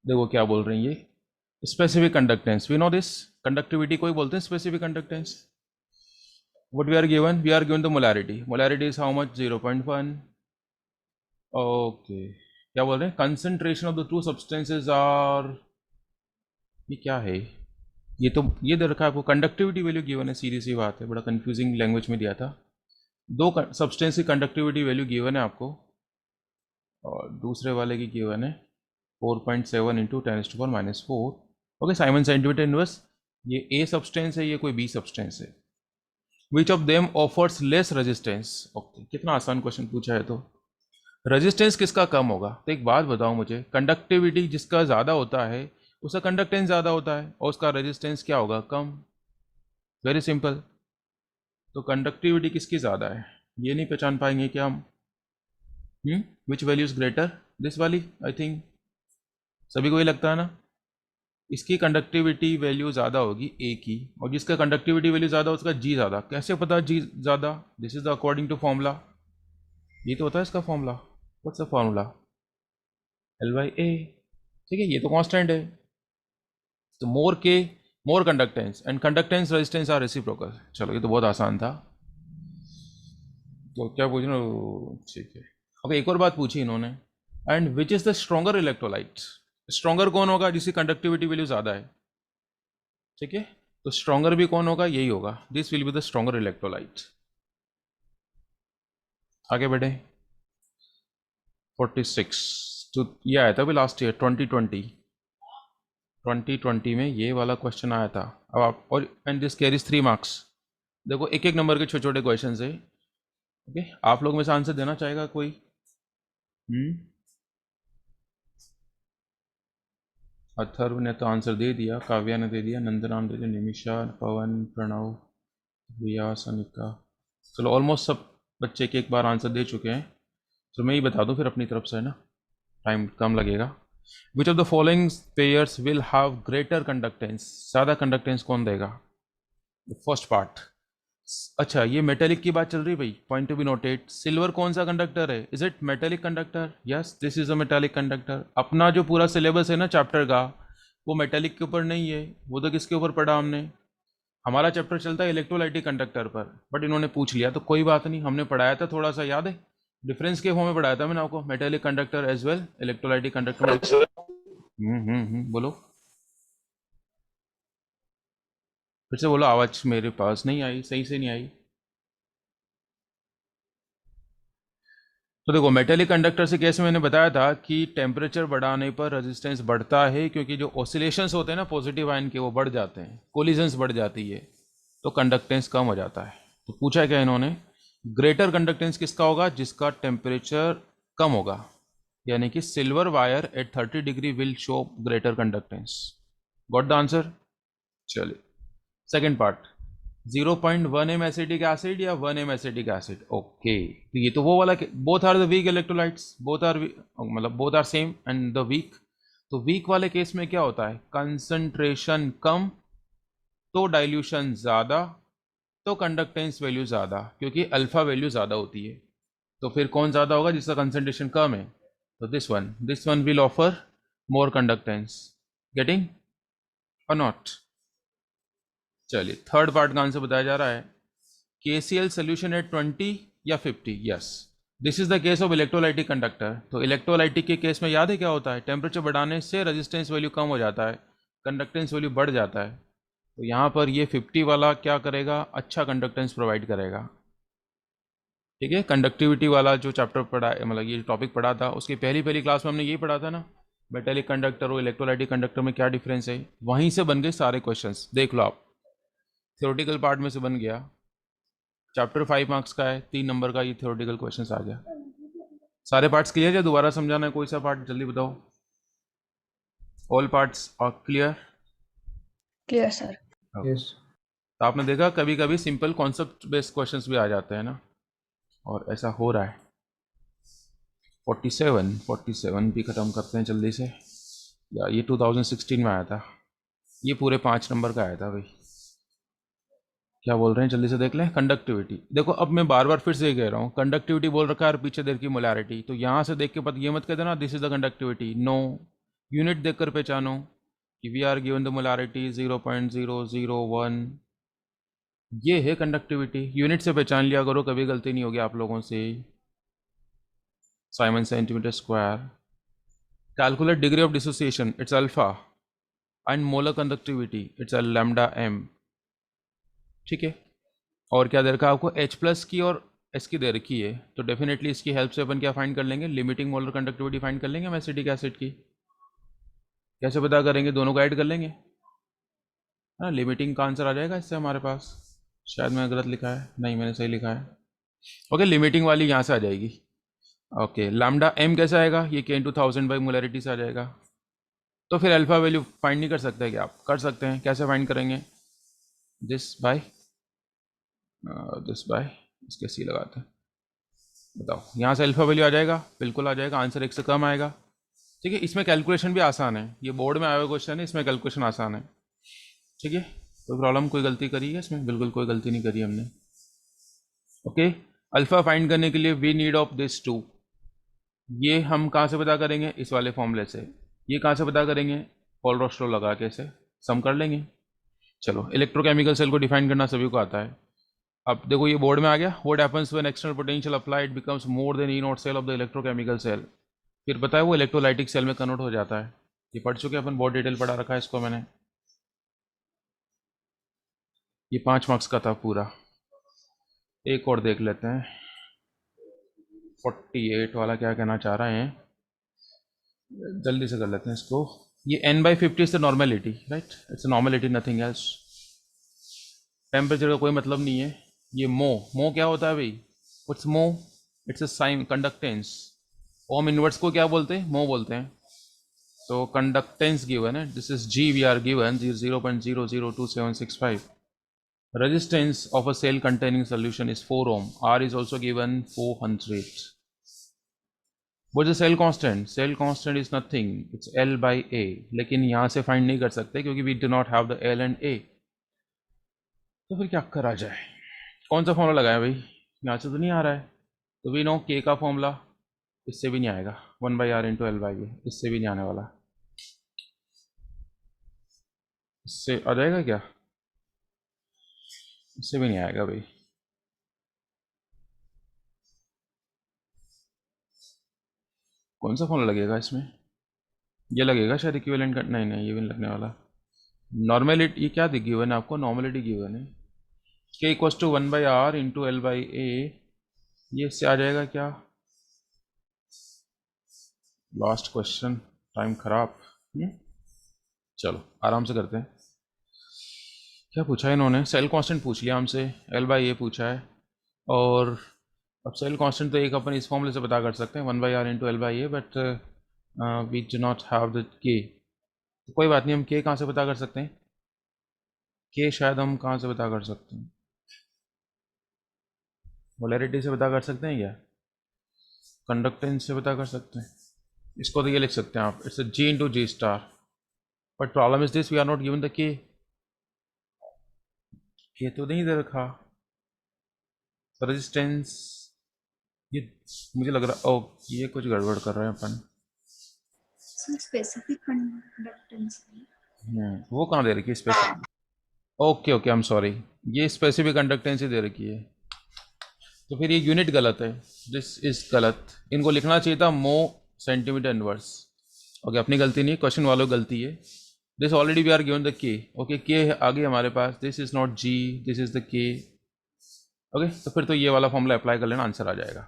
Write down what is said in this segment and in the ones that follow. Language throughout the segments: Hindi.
देखो क्या बोल रही हैं ये, specific conductance, we know this, conductivity को ही बोलते हैं specific conductance. What we are given the molarity is how much, 0.1। Okay, क्या बोल रहे हैं, concentration of the two substances are, ये क्या है, ये तो ये दे रखा है आपको, कंडक्टिविटी वैल्यू गिवन है, सीधी सी बात है, बड़ा कंफ्यूजिंग लैंग्वेज में दिया था। दो सब्सटेंस की कंडक्टिविटी वैल्यू गिवन है आपको, और दूसरे वाले की गिवन है 4.7 into 10⁻⁴। Okay, Simon centimetre inverse, ये ए सब्सटेंस है, ये कोई बी सब्सटेंस है। Which of them offers less resistance. Okay, कितना आसान क्वेश्चन पूछा है। तो रेजिस्टेंस किसका कम होगा, तो एक बात बताओ मुझे, कंडक्टिविटी जिसका ज़्यादा होता है उसका कंडक्टेंस ज़्यादा होता है और उसका रेजिस्टेंस क्या होगा, कम। Very simple. तो कंडक्टिविटी किसकी ज़्यादा है, ये नहीं पहचान पाएंगे क्या हम? Which value is greater, this वाली, आई थिंक सभी को ये लगता है ना, इसकी कंडक्टिविटी वैल्यू ज़्यादा होगी ए की, और जिसका कंडक्टिविटी वैल्यू ज़्यादा उसका जी ज़्यादा। कैसे पता जी ज़्यादा, this is the according to formula, ये तो होता है इसका formula. What's the formula, L/A। ठीक है, ये तो कांस्टेंट है। तो more K, more conductance and conductance resistance are reciprocal. चलो ये तो बहुत आसान था। तो क्या पूछ रहे हो, ठीक है। ओके, एक और बात पूछी इन्होंने, and which is the stronger electrolyte. Stronger कौन होगा, जिसकी कंडक्टिविटी वैल्यू ज़्यादा है। ठीक है, तो स्ट्रॉन्गर भी कौन होगा, यही होगा, this will be the stronger electrolyte. आगे बढ़े, 46। तो ये आया था अभी लास्ट ईयर 2020 में ये वाला क्वेश्चन आया था। अब आप, और एंड दिस कैरीज 3 मार्क्स। देखो एक एक नंबर के छोटे छोटे क्वेश्चन है। ओके, आप लोग में से आंसर देना चाहेगा कोई? अथर्व ने तो आंसर दे दिया, काव्या ने दे दिया, नंदना ने दे दिया, निमिषा, पवन, प्रणव, रिया, सनिका। चलो ऑलमोस्ट सब बच्चे एक बार आंसर दे चुके हैं। तो मैं ही बता दूं फिर अपनी तरफ से, है ना, टाइम कम लगेगा। Which of the following pairs will have greater conductance, ज़्यादा कंडक्टेंस कौन देगा? First part. अच्छा, ये मेटेलिक की बात चल रही है भाई, point to be noted. Silver कौन सा कंडक्टर है, is it metallic conductor? Yes, this is a metallic conductor. अपना जो पूरा सिलेबस है ना चैप्टर का, वो मेटेलिक के ऊपर नहीं है, वो तो किसके ऊपर पढ़ा हमने, हमारा चैप्टर चलता है इलेक्ट्रोलाइटिक कंडक्टर पर। बट इन्होंने पूछ लिया तो कोई बात नहीं, हमने पढ़ाया था थोड़ा सा, याद है, डिफरेंस के फॉर्म में पढ़ाया था मैंने आपको, metallic conductor as well electrolytic conductor. बोलो, फिर से बोलो, आवाज़ मेरे पास नहीं आई, सही से नहीं आई। तो देखो, मेटेलिक कंडक्टर से केस में मैंने बताया था कि टेम्परेचर बढ़ाने पर रेजिस्टेंस बढ़ता है, क्योंकि जो ऑसिलेशंस होते हैं ना पॉजिटिव आयन के, वो बढ़ जाते हैं, कोलिजन्स बढ़ जाती है, तो कंडक्टेंस कम हो जाता है। तो पूछा क्या इन्होंने, ग्रेटर कंडक्टेंस किसका होगा, जिसका टेम्परेचर कम होगा, यानी कि silver wire at 30 degree will show greater conductance. Got the answer. चलिए, second part, 0.1 m acetic acid या 1 m एसिटिक एसिड। ओके, तो ये तो वो वाला, both are the weak electrolytes, both are, मतलब both are same and the weak. तो वीक वाले केस में क्या होता है, कंसंट्रेशन कम तो डाइल्यूशन ज़्यादा, तो कंडक्टेंस वैल्यू ज़्यादा, क्योंकि अल्फा वैल्यू ज़्यादा होती है। तो फिर कौन ज़्यादा होगा, जिसका कंसंट्रेशन कम है, तो this one will offer more conductance. Getting और नॉट। चलिए, थर्ड पार्ट का आंसर बताया जा रहा है, KCl सोल्यूशन एट 20 या 50। Yes, this is the case of electrolytic conductor. तो इलेक्ट्रोलाइटिक के केस में याद है क्या होता है, टेम्परेचर बढ़ाने से रेजिस्टेंस वैल्यू कम हो जाता है, कंडक्टेंस वैल्यू बढ़ जाता है। तो यहाँ पर ये 50 वाला क्या करेगा, अच्छा कंडक्टेंस प्रोवाइड करेगा। ठीक है, कंडक्टिविटी वाला जो चैप्टर पढ़ा, मतलब ये टॉपिक पढ़ा था, उसकी पहली क्लास में हमने यही पढ़ा था ना, मेटेलिक कंडक्टर और इलेक्ट्रोलाइटिक कंडक्टर में क्या डिफरेंस है, वहीं से बन गए सारे क्वेश्चंस, देख लो आप, थ्योरेटिकल पार्ट में से बन गया। चैप्टर 5 मार्क्स का है, 3 नंबर का, ये थ्योरेटिकल क्वेश्चन आ गया। सारे पार्ट्स क्लियर है, दोबारा समझाना है कोई सा पार्ट, जल्दी बताओ। All parts are clear? Clear sir. Yes. तो आपने देखा कभी कभी सिंपल कॉन्सेप्ट बेस्ड क्वेश्चंस भी आ जाते हैं ना, और ऐसा हो रहा है। 47 भी ख़त्म करते हैं जल्दी से, या ये 2016 में आया था, ये पूरे 5 नंबर का आया था भाई। क्या बोल रहे हैं, जल्दी से देख लें। कंडक्टिविटी, देखो अब मैं बार बार फिर से कह रहा हूँ, कंडक्टिविटी बोल रखा है और पीछे देर की मोलैरिटी, तो यहाँ से देख के पता ये मत कह देना this is the conductivity, no, unit देखकर पहचानो कि we are given the molarity 0.001, ये है कंडक्टिविटी। यूनिट से पहचान लिया करो, कभी गलती नहीं होगी आप लोगों से। Siemens centimetre square. Calculate degree of dissociation, it's alpha, and molar conductivity it's a lambda M. ठीक है, और क्या दे रखा है आपको, H प्लस की और S की दे रखी है, तो डेफिनेटली इसकी हेल्प से अपन क्या फाइंड कर लेंगे, लिमिटिंग मोलर कंडक्टिविटी फाइंड कर लेंगे हम एसिटिक एसिड की। कैसे पता करेंगे, दोनों को ऐड कर लेंगे, हाँ, लिमिटिंग का आंसर आ जाएगा इससे हमारे पास। शायद मैंने गलत लिखा है, नहीं मैंने सही लिखा है। ओके, लिमिटिंग वाली यहाँ से आ जाएगी। ओके, लैम्डा एम कैसे आएगा, ये के इंटू 1000 बाई मोलरिटी से आ जाएगा। तो फिर अल्फा वैल्यू फाइंड नहीं कर सकते क्या आप, कर सकते हैं। कैसे फाइंड करेंगे, दिस बाय इसके सी लगाते हैं। बताओ, यहाँ से अल्फा वैल्यू आ जाएगा, बिल्कुल आ जाएगा, आंसर 1 से कम आएगा। ठीक है, इसमें कैलकुलेशन भी आसान है, ये बोर्ड में आया हुआ क्वेश्चन है, इसमें कैलकुलेशन आसान है। ठीक है, कोई प्रॉब्लम, कोई गलती करी है इसमें, बिल्कुल कोई गलती नहीं करी हमने। ओके, अल्फा फाइंड करने के लिए we need of this two, ये हम कहाँ से पता करेंगे, इस वाले फॉर्मूले से। ये कहाँ से पता करेंगे, पॉल रोस्टर लगा के से सम कर लेंगे। चलो, इलेक्ट्रोकेमिकल सेल को डिफाइन करना सभी को आता है। अब देखो ये बोर्ड में आ गया, what happens when external potential applied becomes more than E not cell of the electrochemical cell. फिर पता है वो इलेक्ट्रोलाइटिक सेल में कन्वर्ट हो जाता है। ये पढ़ चुके हैं अपन, बहुत डिटेल पढ़ा रखा है इसको मैंने। ये 5 मार्क्स का था पूरा। एक और देख लेते हैं, 48 वाला क्या कहना चाह रहे हैं, जल्दी से कर लेते हैं इसको। ये n/50 is the normality, right, it's a normality, nothing else. Temperature का कोई मतलब नहीं है। ये मो क्या होता है भाई, what's mho, it's a sign conductance. Ohm inverse को क्या बोलते हैं, मो बोलते हैं। तो कंडक्टेंस गिवन है, this is G, we are given 0.002765। resistance of a cell containing solution is 4 ohm, R is also given 400. What's the cell constant, cell constant is nothing, it's L by A, लेकिन यहाँ से फाइंड नहीं कर सकते क्योंकि we do not have the L and A। तो फिर क्या करा जाए, कौन सा फॉर्मूला लगाया भाई, यहाँ से तो नहीं आ रहा है। तो वी नो K का फॉर्मूला, इससे भी नहीं आएगा, 1/R इंटू एल बाई ए, इससे भी नहीं आने वाला। इससे आ जाएगा क्या, इससे भी नहीं आएगा भाई। कौन सा फॉर्मूला लगेगा इसमें, ये लगेगा शायद इक्विवेलेंट का, नहीं नहीं ये भी नहीं लगने वाला। नॉर्मेलिटी, ये क्या गिवन है आपको, नॉर्मेलिटी गिवन है, K equals to 1/R into L by A, ये इससे आ जाएगा क्या। लास्ट क्वेश्चन, टाइम खराब। चलो आराम से करते हैं। क्या पूछा है इन्होंने, सेल कांस्टेंट पूछ लिया हमसे, एल बाई ए पूछा है, और अब सेल कांस्टेंट तो एक अपन इस फॉर्मूले से पता कर सकते हैं, 1/R into L by A, but we do not have the K. कोई बात नहीं, हम के कहाँ से पता कर सकते हैं, के शायद हम कहाँ से पता कर सकते हैं, मोलैरिटी से पता कर सकते हैं, क्या कंडक्टेंस से पता कर सकते हैं। इसको तो ये लिख सकते हैं आप, it's G into G star, but problem is this, we are not given the K तो नहीं दे रखा। रेजिस्टेंस, ये मुझे लग रहा, ओ ये कुछ गड़बड़ कर रहे हैं अपन। स्पेसिफिक कंडक्टेंस वो कहाँ दे रखी है specific, okay okay, I am sorry, ये स्पेसिफिक कंडक्टेंस ही दे रखी है, तो फिर ये यूनिट गलत है, दिस इज गलत, इनको लिखना चाहिए था मो सेंटीमीटर इनवर्स। ओके, अपनी गलती नहीं, क्वेश्चन वालों की गलती है। This already we are given the K, okay के आगे हमारे पास, this is not G, this is the K. Okay, तो फिर तो ये वाला फॉर्मूला अप्लाई कर लेना, आंसर आ जाएगा।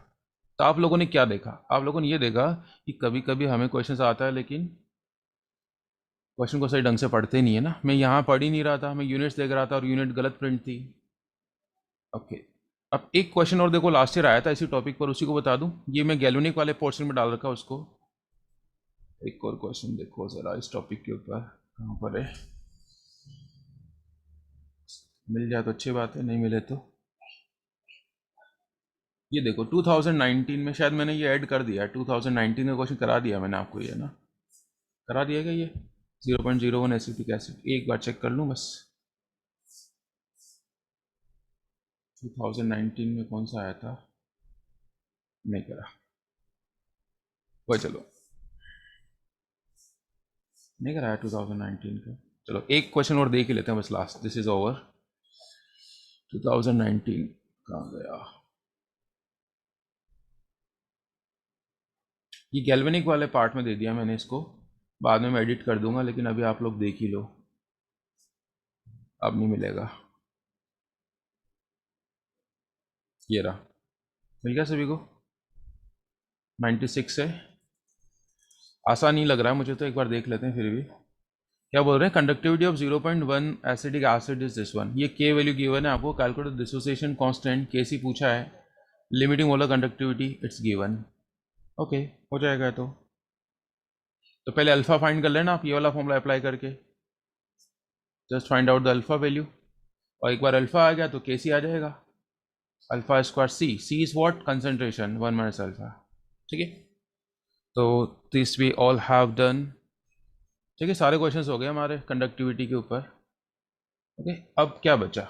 तो आप लोगों ने क्या देखा, आप लोगों ने ये देखा कि कभी कभी हमें क्वेश्चन आता है लेकिन क्वेश्चन को सही ढंग से पढ़ते नहीं है ना। मैं यहाँ पढ़ ही नहीं रहा था, मैं यूनिट्स देख रहा था और यूनिट गलत प्रिंट थी। ओके, अब एक क्वेश्चन और देखो, लास्ट ईयर आया था इसी टॉपिक पर, उसी को बता दूं, ये मैं गैल्वेनिक वाले पोर्शन में डाल रखा उसको। एक और क्वेश्चन देखो ज़रा इस टॉपिक के ऊपर, कहाँ पर है, मिल जाए तो अच्छी बात है, नहीं मिले तो ये देखो 2019 में, शायद मैंने ये ऐड कर दिया है, 2019 का क्वेश्चन करा दिया मैंने आपको, ये ना करा दिया क्या, ये 0.01 एसिटिक एसिड, एक बार चेक कर लूँ बस। 2019 में कौन सा आया था, नहीं करा, वो चलो। नहीं कराया 2019 का। चलो एक क्वेश्चन और देख ही लेते हैं बस लास्ट, दिस इज ओवर। 2019 कहाँ गया? ये गैल्वेनिक वाले पार्ट में दे दिया मैंने इसको, बाद में मैं एडिट कर दूंगा, लेकिन अभी आप लोग देख ही लो, अब नहीं मिलेगा। ये रहा, मिल गया सभी को। 96 है, आसान नहीं लग रहा है मुझे तो, एक बार देख लेते हैं फिर भी। क्या बोल रहे हैं? Conductivity of 0.1 acidic acid is this one. ये के वैल्यू गिवन है आपको, कैलकुलेट डिसोसिएशन कांस्टेंट के सी पूछा है, limiting molar conductivity it's given. Okay, हो जाएगा। तो पहले अल्फा फाइंड कर लेना आप, ये वाला फॉर्मूला अप्लाई करके, just find out the alpha value, और एक बार अल्फा आ गया तो के सी आ जाएगा, alpha square C, C is what? Concentration 1 minus alpha. ठीक है, तो this we all have done. ठीक है, सारे क्वेश्चंस हो गए हमारे कंडक्टिविटी के ऊपर। ओके, अब क्या बचा?